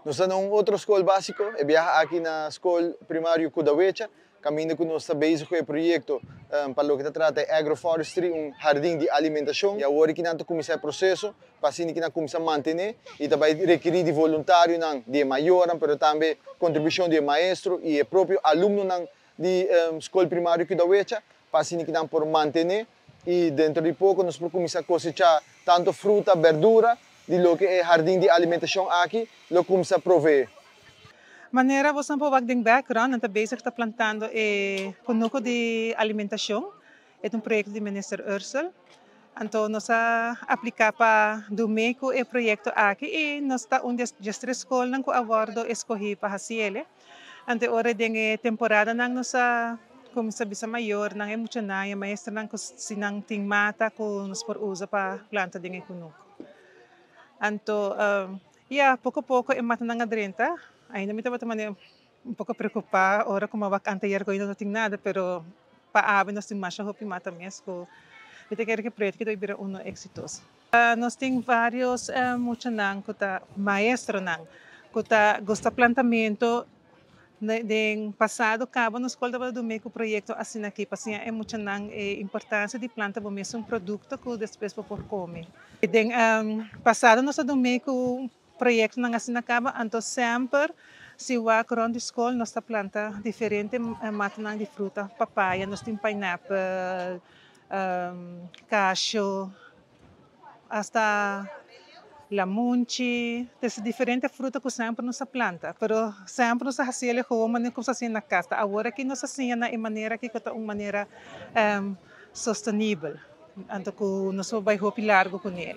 Nós temos outra escola básica, e viaja aqui na escola primária Kudawecha, caminho que nós estamos basic com o projeto para o que trata de agroforestry, jardim de alimentação. E agora que nós começar o processo, para assim que nós começar a manter, e também requerir de voluntário de maior, mas também contribuição de maestro e próprio aluno de escola primária Kudawecha, para assim que nós por manter. E dentro de pouco nós vamos começar a cosechar tanto fruta, verdura, de lo que é jardim de alimentação aqui, lo começar a prover. Maneira você não pode ter background, então basic está plantando conoco de alimentação, é projeto do Ministério Ursula. Então nós aplicar para do meio o projeto aqui e nós está onde a escola não co abordo escolhi para fazer. Então ora tem temporada não nós como sabe sa maior não é muito nada, mas não sinang ting mata ko nós por usa para planta de conoco. Então, pouco a pouco é mata nang adrenta. Ainda me estava também um pouco preocupada, ora como a anterior ko não tem nada, pero paave nós temos mais hope mata mesmo. Eu tenho que projeto que do ibira uno exitoso. Nós temos vários muito nang kuta maestro nang kuta gosta plantamento de passado cabo na escola do meio projeto assim aqui assim é muito nang importância de planta para mesmo produto que depois por comer. Den passado nós do meio projeto nang assim acaba então sempre se o acron de escola nós planta diferente mata de fruta papaya nós temos pineapple cacho hasta lamunchi, tem diferentes frutas que sempre nos planta, pero sempre nos fazia como nem como assim na casa. Agora que nós assim na maneira que é uma maneira sustentável, então que nós vai hopi largo com ele.